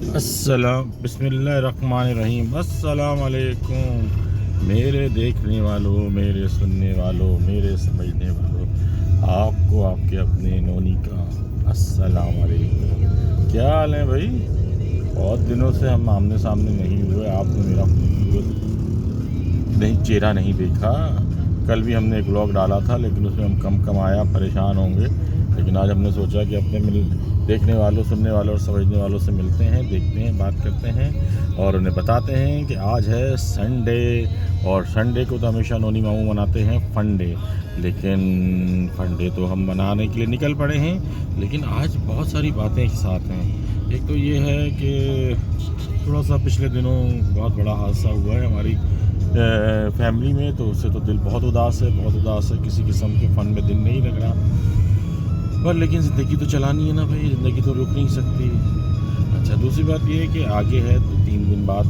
بسم اللہ الرحمن الرحیم۔ السلام علیکم میرے دیکھنے والوں، میرے سننے والوں، میرے سمجھنے والوں، آپ کو آپ کے اپنے نونی کا السلام علیکم۔ کیا حال ہے بھائی؟ بہت دنوں سے ہم آمنے سامنے نہیں ہوئے، آپ نے میرا نہیں چہرہ نہیں دیکھا۔ کل بھی ہم نے ایک ولاگ ڈالا تھا لیکن اس میں ہم کم آیا، پریشان ہوں گے، لیکن آج ہم نے سوچا کہ اپنے دیکھنے والوں، سننے والوں اور سمجھنے والوں سے ملتے ہیں، دیکھتے ہیں، بات کرتے ہیں اور انہیں بتاتے ہیں کہ آج ہے سنڈے، اور سنڈے کو تو ہمیشہ نونی ماموں مناتے ہیں فن ڈے، لیکن فن ڈے تو ہم منانے کے لیے نکل پڑے ہیں، لیکن آج بہت ساری باتیں ایک ساتھ ہیں۔ ایک تو یہ ہے کہ تھوڑا سا پچھلے دنوں بہت بڑا حادثہ ہوا ہے ہماری فیملی میں، تو اس سے تو دل بہت اداس ہے، کسی قسم کے فن میں دل نہیں لگ رہا، پر لیکن زندگی تو چلانی ہے نا بھائی، زندگی تو رک نہیں سکتی۔ اچھا، دوسری بات یہ ہے کہ آگے ہے 3 دن بعد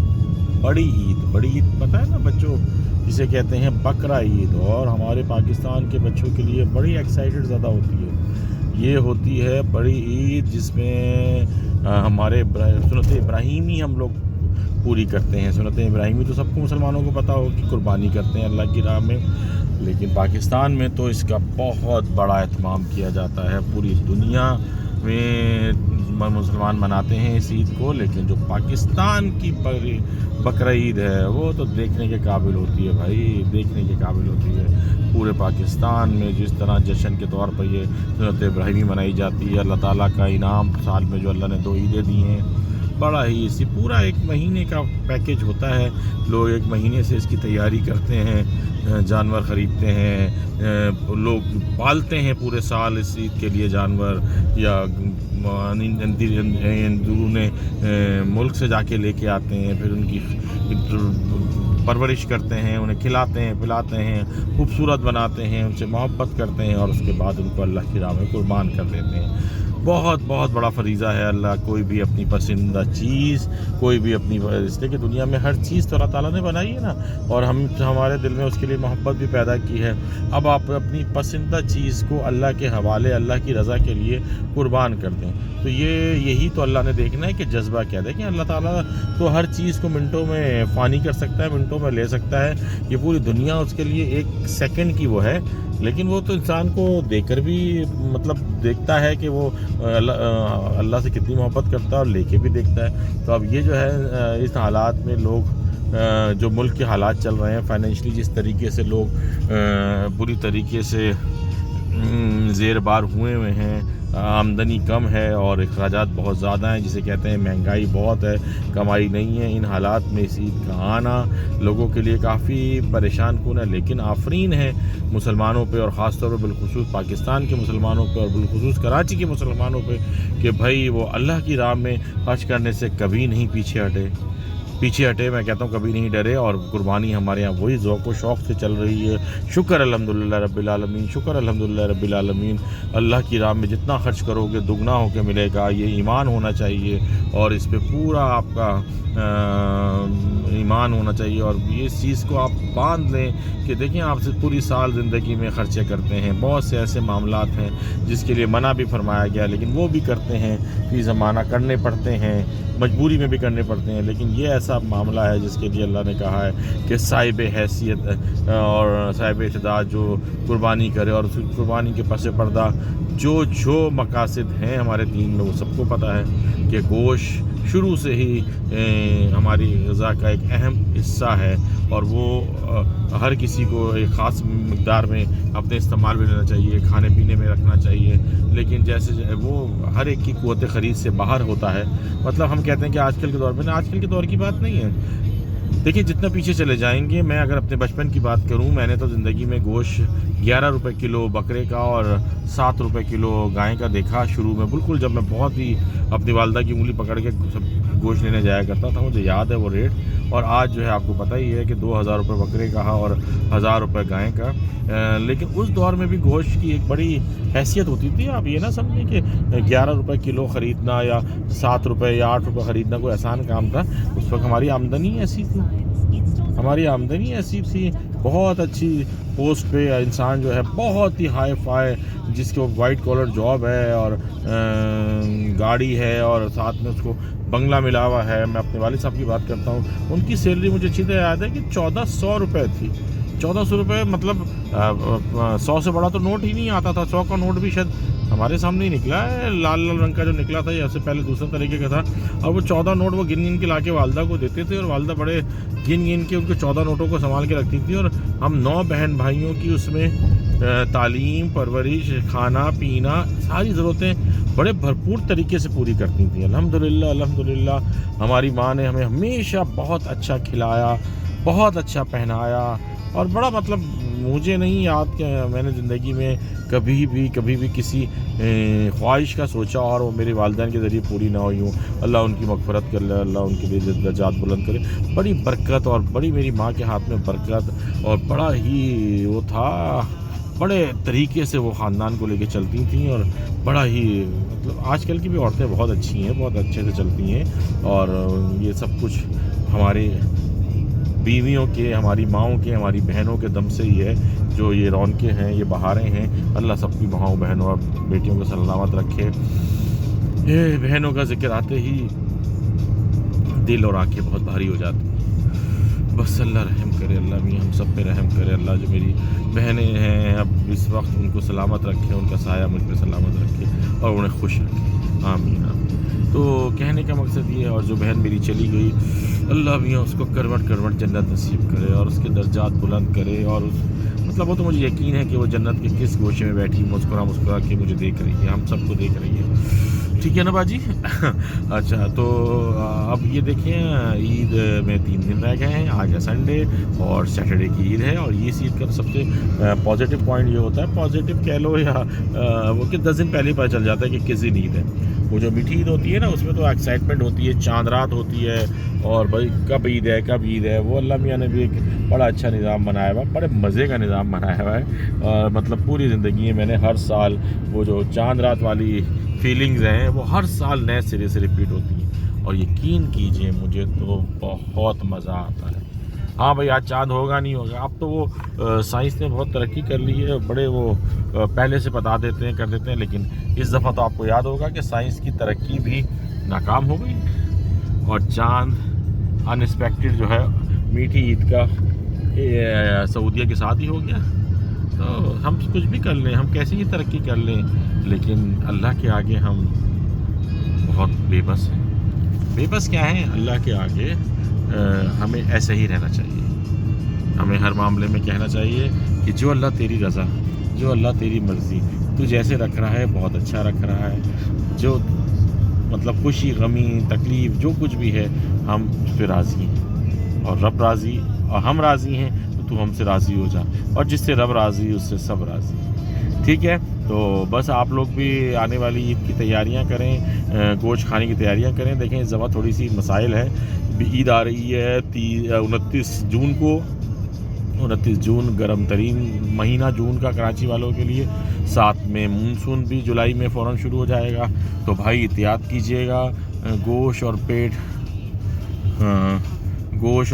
بڑی عید پتہ ہے نا بچوں، جسے کہتے ہیں بقرہ عید، اور ہمارے پاکستان کے بچوں کے لیے بڑی ایکسائٹڈ زیادہ ہوتی ہے۔ یہ ہوتی ہے بڑی عید جس میں ہمارے سنت ابراہیمی ہم لوگ پوری کرتے ہیں۔ سنت ابراہیمی تو سب کو مسلمانوں کو پتہ ہو کہ قربانی کرتے ہیں اللہ کی راہ میں، لیکن پاکستان میں تو اس کا بہت بڑا اہتمام کیا جاتا ہے۔ پوری دنیا میں مسلمان مناتے ہیں اس عید کو، لیکن جو پاکستان کی بقرہ عید ہے وہ تو دیکھنے کے قابل ہوتی ہے بھائی، دیکھنے کے قابل ہوتی ہے۔ پورے پاکستان میں جس طرح جشن کے طور پر یہ سنت ابراہیمی منائی جاتی ہے، اللہ تعالیٰ کا انعام سال میں جو اللہ نے 2 عیدیں دی ہیں، بڑا ہی اسی پورا 1 مہینے کا پیکیج ہوتا ہے۔ لوگ 1 مہینے سے اس کی تیاری کرتے ہیں، جانور خریدتے ہیں، لوگ پالتے ہیں پورے سال اس عید کے لیے جانور، یا اندرون ملک سے جا کے لے کے آتے ہیں، پھر ان کی پرورش کرتے ہیں، انہیں کھلاتے ہیں، پلاتے ہیں، خوبصورت بناتے ہیں، ان سے محبت کرتے ہیں، اور اس کے بعد ان کو اللہ کی راہ میں قربان کر دیتے ہیں۔ بہت بڑا فریضہ ہے۔ اللہ کوئی بھی اپنی پسندیدہ چیز، کوئی بھی اپنی، اس لیے کہ دنیا میں ہر چیز تو اللہ تعالیٰ نے بنائی ہے نا، اور ہمارے دل میں اس کے لیے محبت بھی پیدا کی ہے۔ اب آپ اپنی پسندیدہ چیز کو اللہ کے حوالے، اللہ کی رضا کے لیے قربان کر دیں، تو یہی تو اللہ نے دیکھنا ہے کہ جذبہ کیا۔ دیکھیں اللہ تعالیٰ تو ہر چیز کو منٹوں میں فانی کر سکتا ہے، منٹوں میں لے سکتا ہے، یہ پوری دنیا اس کے لیے 1 سیکنڈ کی وہ ہے، لیکن وہ تو انسان کو دیکھ کر بھی مطلب دیکھتا ہے کہ وہ اللہ سے کتنی محبت کرتا ہے، اور لے کے بھی دیکھتا ہے۔ تو اب یہ جو ہے اس حالات میں لوگ، جو ملک کے حالات چل رہے ہیں فائنینشلی، جس طریقے سے لوگ بری طریقے سے زیر بار ہوئے ہیں، آمدنی کم ہے اور اخراجات بہت زیادہ ہیں، جسے کہتے ہیں مہنگائی بہت ہے، کمائی نہیں ہے، ان حالات میں اس عید کا آنا لوگوں کے لیے کافی پریشان کن ہے، لیکن آفرین ہے مسلمانوں پہ، اور خاص طور پہ بالخصوص پاکستان کے مسلمانوں پہ، اور بالخصوص کراچی کے مسلمانوں پہ، کہ بھائی وہ اللہ کی راہ میں خرچ کرنے سے کبھی نہیں پیچھے ہٹے، میں کہتا ہوں کبھی نہیں ڈرے، اور قربانی ہمارے یہاں وہی ذوق و شوق سے چل رہی ہے۔ شکر الحمدللہ رب العالمین، شکر الحمدللہ رب العالمین۔ اللہ کی راہ میں جتنا خرچ کرو گے دگنا ہو کے ملے گا، یہ ایمان ہونا چاہیے، اور اس پہ پورا آپ کا ایمان ہونا چاہیے، اور اس چیز کو آپ باندھ لیں کہ دیکھیں آپ سے پوری سال زندگی میں خرچے کرتے ہیں، بہت سے ایسے معاملات ہیں جس کے لیے منع بھی فرمایا گیا، لیکن وہ بھی کرتے ہیں، فی زمانہ کرنے پڑتے ہیں، مجبوری میں بھی کرنے پڑتے ہیں، لیکن یہ ایسا معاملہ ہے جس کے لیے اللہ نے کہا ہے کہ صاحب حیثیت اور صاحب اعتداد جو قربانی کرے، اور اس قربانی کے پس پردہ جو مقاصد ہیں ہمارے دین میں، وہ سب کو پتہ ہے کہ گوشت شروع سے ہی ہماری غذا کا ایک اہم حصہ ہے، اور وہ ہر کسی کو ایک خاص مقدار میں اپنے استعمال میں لینا چاہیے، کھانے پینے میں رکھنا چاہیے، لیکن جیسے وہ ہر ایک کی قوت خرید سے باہر ہوتا ہے۔ مطلب ہم کہتے ہیں کہ آج کل کے دور میں، آج کل کے دور کی بات نہیں ہے، دیکھیں جتنا پیچھے چلے جائیں گے، میں اگر اپنے بچپن کی بات کروں، میں نے تو زندگی میں گوشت 11 روپے کلو بکرے کا اور 7 روپے کلو گائے کا دیکھا شروع میں، بالکل جب میں بہت ہی اپنی والدہ کی انگلی پکڑ کے گوشت لینے جایا کرتا تھا، مجھے یاد ہے وہ ریٹ، اور آج جو ہے آپ کو پتہ ہی ہے کہ 2000 روپے بکرے کا اور 1000 روپے گائے کا، لیکن اس دور میں بھی گوشت کی ایک بڑی حیثیت ہوتی تھی۔ آپ یہ نہ سمجھیں کہ 11 روپے کلو خریدنا یا 7 روپے یا 8 روپے خریدنا کوئی آسان کام تھا، اس وقت ہماری آمدنی ایسی تھی، بہت اچھی پوسٹ پہ انسان جو ہے، بہت ہی ہائی فائی جس کو وائٹ کالر جاب ہے اور گاڑی ہے اور ساتھ میں اس کو بنگلہ ملا ہوا ہے، میں اپنے والد صاحب کی بات کرتا ہوں، ان کی سیلری مجھے اچھی طرح یاد ہے کہ 1400 روپے تھی۔ 1400 روپے مطلب 100 سے بڑا تو نوٹ ہی نہیں آتا تھا، 100 کا نوٹ بھی شاید ہمارے سامنے ہی نکلا ہے، لال لال رنگ کا جو نکلا تھا، یا اس سے پہلے دوسرے طریقے کا تھا، اور وہ 14 نوٹ وہ گن گن کے لا کے والدہ کو دیتے تھے، اور والدہ بڑے گن گن کے ان کے 14 نوٹوں کو سنبھال کے رکھتی تھی، اور ہم 9 بہن بھائیوں کی اس میں تعلیم، پرورش، کھانا پینا، ساری ضرورتیں بڑے بھرپور طریقے سے پوری کرتی تھیں۔ الحمدللہ ہماری ماں نے ہمیں ہمیشہ بہت اچھا کھلایا، بہت اچھا پہنایا، اور بڑا مطلب مجھے نہیں یاد کہ میں نے زندگی میں کبھی بھی کسی خواہش کا سوچا اور وہ میری والدین کے ذریعے پوری نہ ہوئی ہوں۔ اللہ ان کی مغفرت کر لے، اللہ ان کے لیے درجات بلند کرے۔ بڑی برکت اور بڑی میری ماں کے ہاتھ میں برکت، اور بڑا ہی وہ تھا، بڑے طریقے سے وہ خاندان کو لے کے چلتی تھیں، اور بڑا ہی مطلب آج کل کی بھی عورتیں بہت اچھی ہیں، بہت اچھے سے چلتی ہیں، اور یہ سب کچھ ہماری بیویوں کے، ہماری ماؤں کے، ہماری بہنوں کے دم سے ہی ہے جو یہ رونقیں ہیں، یہ بہاریں ہیں۔ اللہ سب کی ماؤں، بہنوں اور بیٹیوں کو سلامت رکھے۔ یہ بہنوں کا ذکر آتے ہی دل اور آنکھیں بہت بھاری ہو جاتی ہیں۔ بس اللہ رحم کرے، اللہ بھی ہم سب پہ رحم کرے۔ اللہ جو میری بہنیں ہیں اب اس وقت ان کو سلامت رکھے، ان کا سایہ مجھ پہ سلامت رکھے اور انہیں خوش رکھے، آمین آمین۔ تو کہنے کا مقصد یہ ہے، اور جو بہن میری چلی گئی اللہ بھی اس کو کروٹ جنت نصیب کرے اور اس کے درجات بلند کرے، اور مطلب وہ تو مجھے یقین ہے کہ وہ جنت کے کس گوشے میں بیٹھی مسکرا کے مجھے دیکھ رہی ہے، ہم سب کو دیکھ رہی ہے، ٹھیک ہے نا باجی؟ اچھا، تو اب یہ دیکھیں عید میں 3 دن رہ گئے ہیں، آج ہے سنڈے اور سیٹرڈے کی عید ہے، اور اس عید کا سب سے پازیٹیو پوائنٹ یہ ہوتا ہے، پازیٹیو کہہ لو یا وہ کہ 10 دن پہلے پتہ چل جاتا ہے کہ کس دن عید ہے۔ وہ جو میٹھی عید ہوتی ہے نا، اس میں تو ایکسائٹمنٹ ہوتی ہے، چاند رات ہوتی ہے، اور بھائی کب عید ہے، وہ اللہ میاں نے بھی ایک بڑا اچھا نظام بنایا ہوا ہے، بڑے مزے کا نظام بنایا ہوا ہے، اور مطلب پوری زندگی میں میں نے ہر سال وہ جو چاند رات والی فیلنگز ہیں وہ ہر سال نئے سرے سے ریپیٹ ہوتی ہیں، اور یقین کیجئے مجھے تو بہت مزہ آتا ہے۔ ہاں بھائی آج چاند ہوگا نہیں ہوگا، اب تو وہ سائنس نے بہت ترقی کر لی ہے، بڑے وہ پہلے سے بتا دیتے ہیں، کر دیتے ہیں، لیکن اس دفعہ تو آپ کو یاد ہوگا کہ سائنس کی ترقی بھی ناکام ہو گئی، اور چاند ان ایکسپیکٹڈ جو ہے میٹھی عید کا سعودیہ کے ساتھ ہی ہو گیا۔ تو ہم کچھ بھی کر لیں، ہم کیسی ہی ترقی کر لیں، لیکن اللہ کے آگے ہم بہت بے بس ہیں۔ بے بس کیا ہیں اللہ کے آگے؟ ہمیں ایسے ہی رہنا چاہیے، ہمیں ہر معاملے میں کہنا چاہیے کہ جو اللہ تیری رضا، جو اللہ تیری مرضی، تو جیسے رکھ رہا ہے بہت اچھا رکھ رہا ہے، جو مطلب خوشی، غمی، تکلیف جو کچھ بھی ہے ہم اس پہ راضی ہیں، اور رب راضی اور ہم راضی ہیں، تو ہم سے راضی ہو جا، اور جس سے رب راضی اس سے سب راضی، ٹھیک ہے؟ تو بس آپ لوگ بھی آنے والی عید کی تیاریاں کریں، گوشت کھانے کی تیاریاں کریں۔ دیکھیں اس دفعہ تھوڑی سی مسائل ہے، عید آ رہی ہے 29 جون کو، 29 جون گرم ترین مہینہ جون کا کراچی والوں کے لیے، ساتھ میں مونسون بھی جولائی میں فوراً شروع ہو جائے گا، تو بھائی احتیاط کیجیے گا، گوشت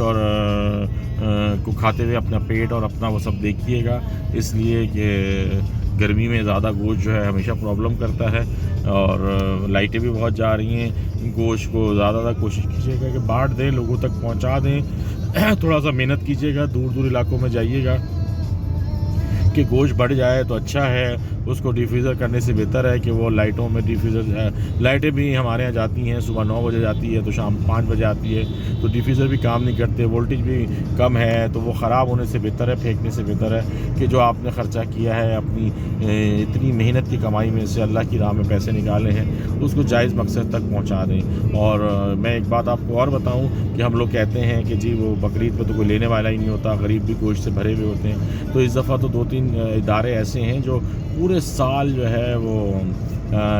اور کو کھاتے ہوئے اپنا پیٹ اور اپنا وہ سب دیکھیے گا، اس لیے کہ گرمی میں زیادہ گوشت جو ہے ہمیشہ پرابلم کرتا ہے، اور لائٹیں بھی بہت جا رہی ہیں، گوشت کو زیادہ کوشش کیجیے گا کہ بانٹ دیں، لوگوں تک پہنچا دیں، تھوڑا سا محنت کیجیے گا، دور علاقوں میں جائیے گا کہ گوشت بڑھ جائے تو اچھا ہے، اس کو ڈیفریزر کرنے سے بہتر ہے کہ وہ لائٹوں میں لائٹیں بھی ہمارے یہاں جاتی ہیں، صبح 9 بجے جاتی ہے تو شام 5 بجے آتی ہے، تو ڈیفریزر بھی کام نہیں کرتے، وولٹیج بھی کم ہے، تو وہ خراب ہونے سے بہتر ہے، پھینکنے سے بہتر ہے کہ جو آپ نے خرچہ کیا ہے اپنی اتنی محنت کی کمائی میں سے اللہ کی راہ میں پیسے نکالے ہیں، اس کو جائز مقصد تک پہنچا دیں۔ اور میں ایک بات آپ کو اور بتاؤں کہ ہم لوگ کہتے ہیں کہ جی وہ بقرعید پہ تو کوئی لینے والا ہی نہیں ہوتا، غریب بھی گوشت سے بھرے ہوئے ہوتے ہیں، تو اس دفعہ تو 2-3 ادارے ایسے ہیں جو پورے سال جو ہے وہ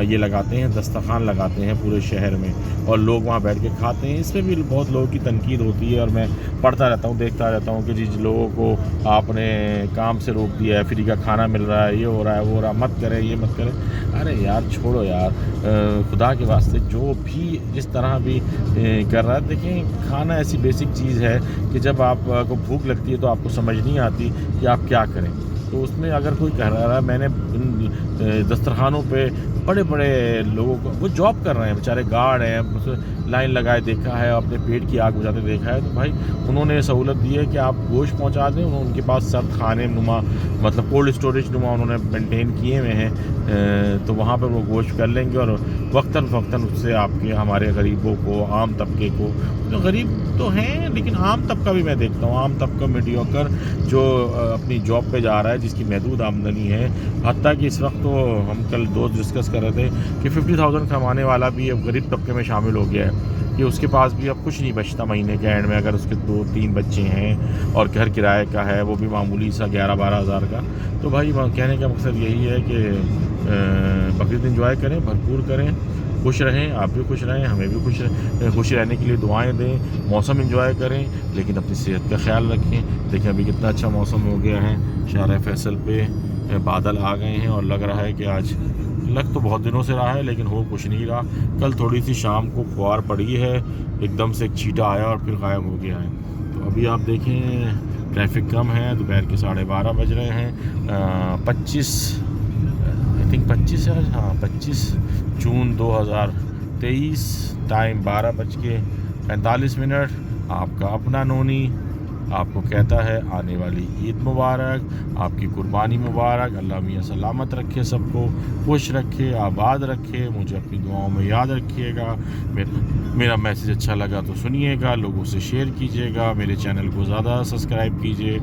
یہ لگاتے ہیں، دسترخوان لگاتے ہیں پورے شہر میں، اور لوگ وہاں بیٹھ کے کھاتے ہیں۔ اس پہ بھی بہت لوگوں کی تنقید ہوتی ہے، اور میں پڑھتا رہتا ہوں، دیکھتا رہتا ہوں کہ جی لوگوں کو آپ نے کام سے روک دیا ہے، فری کا کھانا مل رہا ہے، یہ ہو رہا ہے، وہ ہو رہا ہے، مت کریں، یہ مت کریں۔ ارے یار چھوڑو یار، خدا کے واسطے جو بھی جس طرح بھی کر رہا ہے، دیکھیں کھانا ایسی بیسک چیز ہے کہ جب آپ کو بھوک لگتی ہے تو آپ کو سمجھ نہیں آتی کہ آپ کیا کریں، تو اس میں اگر کوئی کہہ رہا ہے میں نے دسترخوانوں پہ بڑے بڑے لوگوں کو، وہ جاب کر رہے ہیں بیچارے، گارڈ ہیں، لائن لگائے دیکھا ہے، اپنے پیٹ کی آگ بجھاتے دیکھا ہے، تو بھائی انہوں نے سہولت دی ہے کہ آپ گوشت پہنچا دیں، ان کے پاس سرد خانے نما، مطلب کولڈ اسٹوریج نما انہوں نے مینٹین کیے ہوئے ہیں، تو وہاں پر وہ گوشت کر لیں گے، اور وقتاً فوقتاً اس سے آپ کے ہمارے غریبوں کو، عام طبقے کو، جو غریب تو ہیں لیکن عام طبقہ بھی میں دیکھتا ہوں، عام طبقہ میڈیوکر جو اپنی جاب پہ جا رہا ہے، جس کی محدود آمدنی ہے، حتیٰ کہ اس وقت تو ہم کل دوست ڈسکس کر رہے تھے کہ 50,000 کمانے والا بھی اب غریب طبقے میں شامل ہو گیا ہے، کہ اس کے پاس بھی اب کچھ نہیں بچتا مہینے کے اینڈ میں، اگر اس کے 2-3 بچے ہیں اور گھر کرائے کا ہے، وہ بھی معمولی سا 11-12 ہزار کا. تو بھائی کہنے کا مقصد یہی ہے کہ بقرعید انجوائے کریں، بھرپور کریں، خوش رہیں، آپ بھی خوش رہیں، ہمیں بھی خوش رہنے کے لیے دعائیں دیں، موسم انجوائے کریں، لیکن اپنی صحت کا خیال رکھیں. دیکھیں ابھی کتنا اچھا موسم ہو گیا ہے، شارع فیصل پہ بادل آ گئے ہیں، اور لگ رہا ہے کہ آج، لگ تو بہت دنوں سے رہا ہے لیکن ہو کچھ نہیں رہا. کل تھوڑی سی شام کو فوار پڑی ہے، ایک دم سے ایک چیٹا آیا اور پھر غائب ہو گیا ہے. تو ابھی آپ دیکھیں ٹریفک کم ہے، دوپہر کے 12:30 بج رہے ہیں. 25 جون 2023، ٹائم 12:45. آپ کا اپنا نونی آپ کو کہتا ہے آنے والی عید مبارک، آپ کی قربانی مبارک. اللہ میاں سلامت رکھے، سب کو خوش رکھے، آباد رکھے. مجھے اپنی دعاؤں میں یاد رکھیے گا. میرا میسیج اچھا لگا تو سنیے گا، لوگوں سے شیئر کیجیے گا، میرے چینل کو زیادہ سبسکرائب کیجیے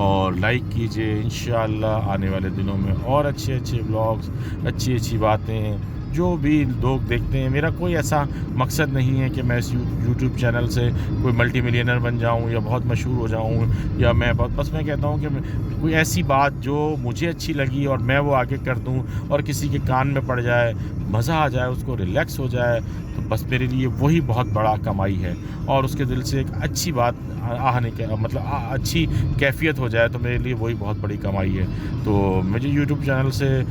اور لائک کیجیے. انشاءاللہ آنے والے دنوں میں اور اچھے بلاگز، اچھی باتیں جو بھی لوگ دیکھتے ہیں. میرا کوئی ایسا مقصد نہیں ہے کہ میں اس یوٹیوب چینل سے کوئی ملٹی ملینر بن جاؤں یا بہت مشہور ہو جاؤں، یا بس میں کہتا ہوں کہ کوئی ایسی بات جو مجھے اچھی لگی اور میں وہ آگے کر دوں اور کسی کے کان میں پڑ جائے، مزہ آ جائے، اس کو ریلیکس ہو جائے، تو بس میرے لیے وہی بہت بڑا کمائی ہے. اور اس کے دل سے ایک اچھی بات مطلب اچھی کیفیت ہو جائے تو میرے لیے وہی بہت بڑی کمائی ہے. تو مجھے یوٹیوب چینل سے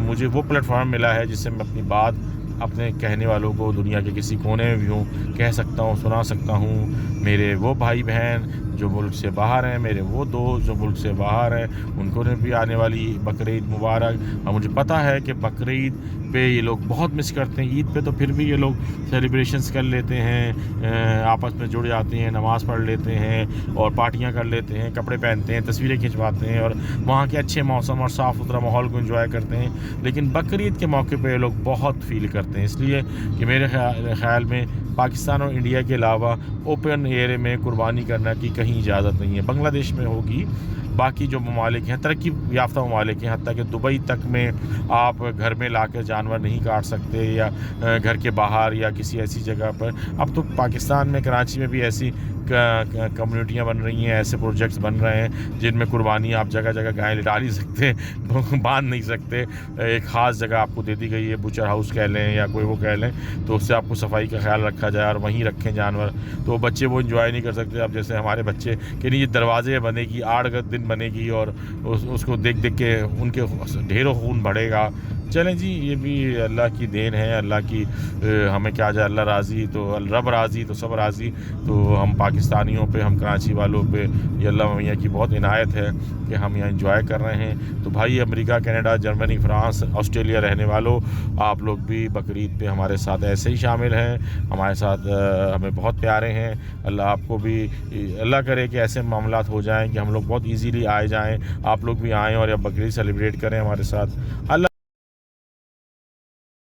مجھے وہ پلیٹ فارم ملا ہے جس سے میں اپنی بات اپنے کہنے والوں کو دنیا کے کسی کونے میں بھی ہوں کہہ سکتا ہوں، سنا سکتا ہوں. میرے وہ بھائی بہن جو ملک سے باہر ہیں، میرے وہ دوست جو ملک سے باہر ہیں، ان کو بھی آنے والی بقرعید مبارک. اور مجھے پتہ ہے کہ بقرعید پہ یہ لوگ بہت مس کرتے ہیں. عید پہ تو پھر بھی یہ لوگ سیلیبریشنز کر لیتے ہیں، آپس میں جڑ جاتے ہیں، نماز پڑھ لیتے ہیں اور پارٹیاں کر لیتے ہیں، کپڑے پہنتے ہیں، تصویریں کھنچواتے ہیں اور وہاں کے اچھے موسم اور صاف ستھرا ماحول کو انجوائے کرتے ہیں. لیکن بقرعید کے موقع پہ یہ لوگ بہت فیل کرتے ہیں، اس لیے کہ میرے خیال میں پاکستان اور انڈیا کے علاوہ اوپن ایئر میں قربانی کرنا کی کہیں اجازت نہیں ہے. بنگلہ دیش میں ہوگی، باقی جو ممالک ہیں، ترقی یافتہ ممالک ہیں، حتیٰ کہ دبئی تک میں آپ گھر میں لا کے جانور نہیں کاٹ سکتے، یا گھر کے باہر یا کسی ایسی جگہ پر. اب تو پاکستان میں کراچی میں بھی ایسی کمیونٹیاں بن رہی ہیں، ایسے پروجیکٹس بن رہے ہیں جن میں قربانی آپ جگہ گائیں لٹا نہیں سکتے، باندھ نہیں سکتے. ایک خاص جگہ آپ کو دے دی گئی ہے، بچر ہاؤس کہہ لیں یا کوئی وہ کہہ لیں، تو اس سے آپ کو صفائی کا خیال رکھا جائے اور وہیں رکھیں جانور. تو بچے وہ انجوائے نہیں کر سکتے. اب جیسے ہمارے بچے کہ نہیں، یہ دروازے بنے گی، 8 دن بنے گی اور اس کو دیکھ کے ان کے ڈھیروں خون بڑھے گا. چلیں جی، یہ بھی اللہ کی دین ہے، اللہ کی ہمیں کیا جائے، اللہ راضی تو رب راضی تو سب راضی. تو ہم پاکستانیوں پہ، ہم کراچی والوں پہ یہ اللہ میاں کی بہت عنایت ہے کہ ہم یہاں انجوائے کر رہے ہیں. تو بھائی امریکہ، کینیڈا، جرمنی، فرانس، آسٹریلیا رہنے والوں، آپ لوگ بھی بقرعید پہ ہمارے ساتھ ایسے ہی شامل ہیں، ہمارے ساتھ ہمیں بہت پیارے ہیں. اللہ آپ کو بھی، اللہ کرے کہ ایسے معاملات ہو جائیں کہ ہم لوگ بہت ایزیلی آئے جائیں، آپ لوگ بھی آئیں اور بقرعید سیلیبریٹ کریں ہمارے ساتھ. اللہ